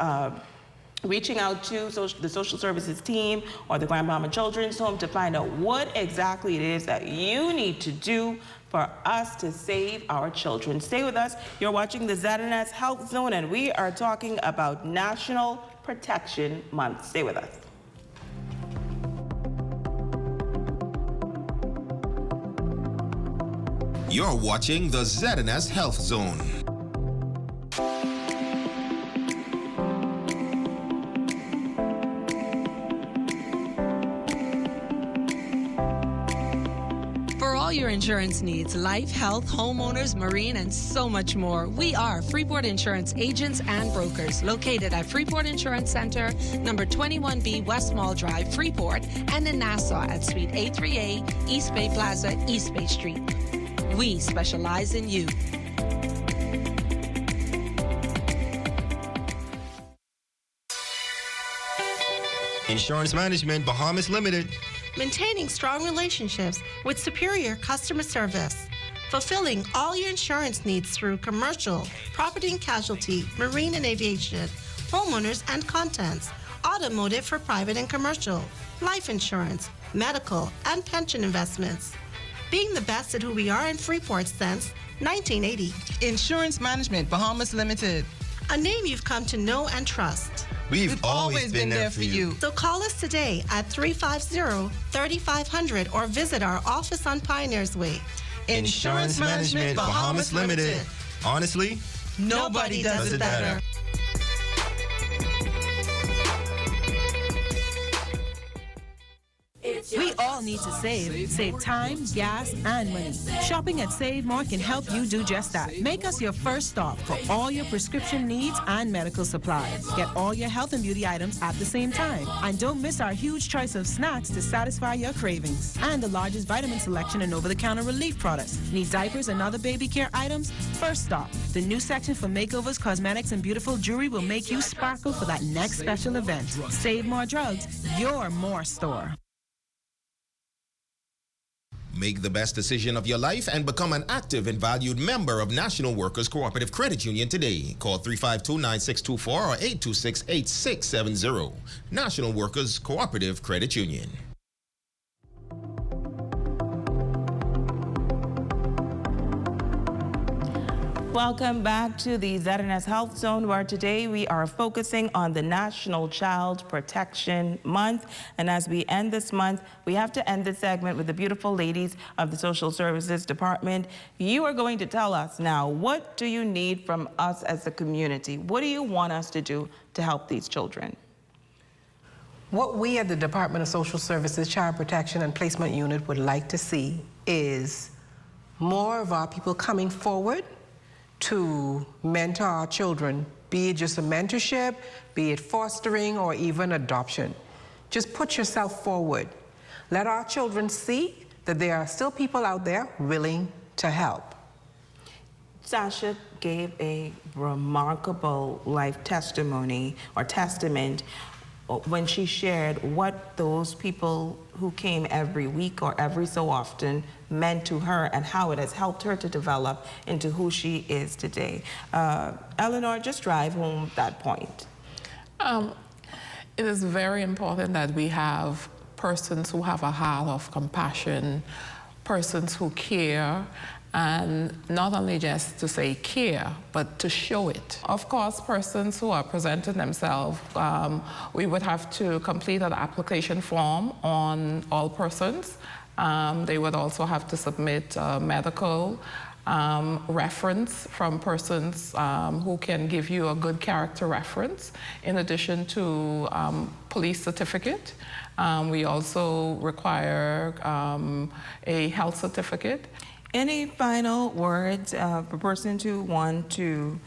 B: reaching out to the social services team or the Grand Bahama Children's Home to find out what exactly it is that you need to do for us to save our children. Stay with us. You're watching the ZNS Health Zone, and we are talking about National Protection Month. Stay with us.
A: You're watching the ZNS Health Zone.
E: For all your insurance needs, life, health, homeowners, marine, and so much more. We are Freeport Insurance agents and brokers, located at Freeport Insurance Center, number 21B West Mall Drive, Freeport, and in Nassau at Suite A3A, East Bay Plaza, East Bay Street. We specialize in you.
F: Insurance Management Bahamas Limited.
G: Maintaining strong relationships with superior customer service. Fulfilling all your insurance needs through commercial, property and casualty, marine and aviation, homeowners and contents, automotive for private and commercial, life insurance, medical, and pension investments. Being the best at who we are in Freeport since 1980.
H: Insurance Management Bahamas Limited.
G: A name you've come to know and trust.
F: We've always been there for you.
G: So call us today at 350-3500 or visit our office on Pioneers Way.
F: Insurance Management Bahamas Limited. Honestly,
H: nobody does it better.
I: We all need to save. Save time, gas, and money. Shopping at Save More can help you do just that. Make us your first stop for all your prescription needs and medical supplies. Get all your health and beauty items at the same time. And don't miss our huge choice of snacks to satisfy your cravings. And the largest vitamin selection and over-the-counter relief products. Need diapers and other baby care items? First stop. The new section for makeovers, cosmetics, and beautiful jewelry will make you sparkle for that next special event. Save More Drugs, your more store.
A: Make the best decision of your life and become an active and valued member of National Workers Cooperative Credit Union today. Call 352-9624 or 826-8670. National Workers Cooperative Credit Union.
B: Welcome back to the ZNS Health Zone, where today we are focusing on the National Child Protection Month. And as we end this month, we have to end this segment with the beautiful ladies of the Social Services Department. You are going to tell us now, what do you need from us as a community? What do you want us to do to help these children?
C: What we at the Department of Social Services Child Protection and Placement Unit would like to see is more of our people coming forward to mentor our children, be it just a mentorship, be it fostering, or even adoption. Just put yourself forward. Let our children see that there are still people out there willing to help.
B: Sasha gave a remarkable life testimony or testament when she shared what those people who came every week or every so often meant to her and how it has helped her to develop into who she is today. Eleanor, just drive home that point.
D: It is very important that we have persons who have a heart of compassion, persons who care, and not only just to say care, but to show it. Of course, persons who are presenting themselves, we would have to complete an application form on all persons. They would also have to submit medical reference from persons who can give you a good character reference, in addition to police certificate. We also require a health certificate.
B: Any final words for persons who want to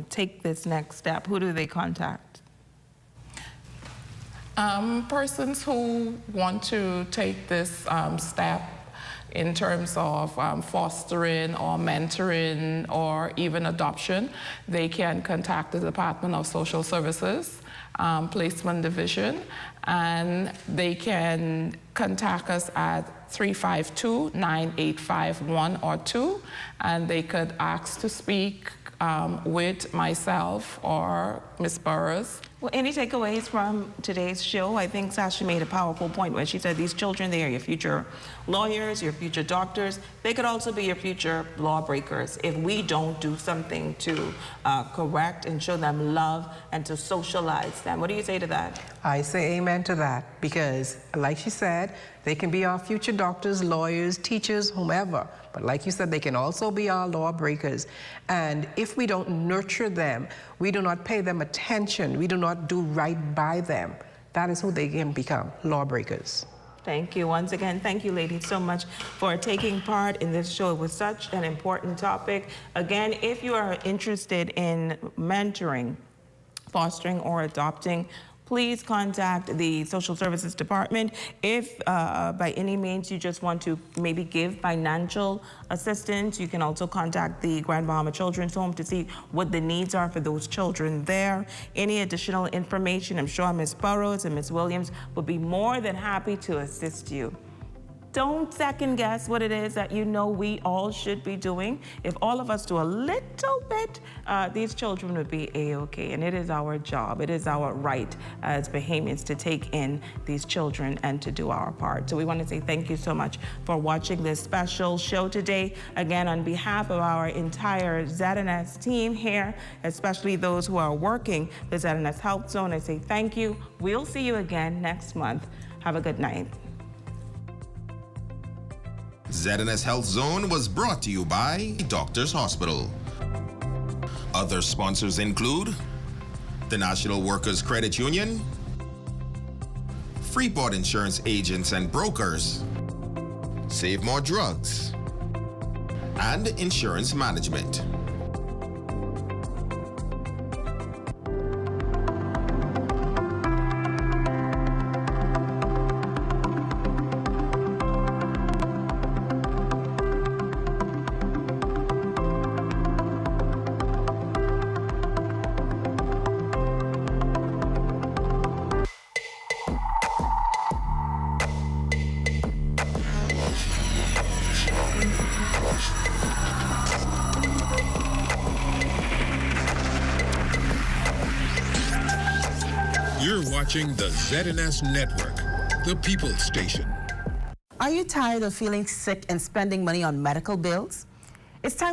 B: take this next step? Who do they contact?
D: Persons who want to take this step in terms of fostering or mentoring or even adoption, they can contact the Department of Social Services Placement Division, and they can contact us at 352-9851 or 2, and they could ask to speak with myself or Ms. Burroughs.
B: Well, any takeaways from today's show? I think Sasha made a powerful point when she said these children, they are your future lawyers, your future doctors. They could also be your future lawbreakers if we don't do something to correct and show them love and to socialize them. What do you say to that?
C: I say amen to that, because like she said, they can be our future doctors, lawyers, teachers, whomever. But like you said, they can also be our lawbreakers. And if we don't nurture them, we do not pay them attention, we do not do right by them, that is who they can become, lawbreakers.
B: Thank you once again. Thank you, ladies, so much for taking part in this show. It was such an important topic. Again, if you are interested in mentoring, fostering, or adopting, please contact the Social Services Department. If by any means you just want to maybe give financial assistance, you can also contact the Grand Bahama Children's Home to see what the needs are for those children there. Any additional information, I'm sure Ms. Burrows and Ms. Williams would be more than happy to assist you. Don't second guess what it is that you know we all should be doing. If all of us do a little bit, these children would be A-okay. And it is our job, it is our right as Bahamians to take in these children and to do our part. So we want to say thank you so much for watching this special show today. Again, on behalf of our entire ZNS team here, especially those who are working the ZNS Health Zone, I say thank you. We'll see you again next month. Have a good night.
A: ZNS Health Zone was brought to you by Doctors Hospital. Other sponsors include the National Workers Credit Union, Freeport Insurance Agents and Brokers, Save More Drugs, and Insurance Management.
O: You're watching the ZNS Network, the People's Station.
H: Are you tired of feeling sick and spending money on medical bills? It's time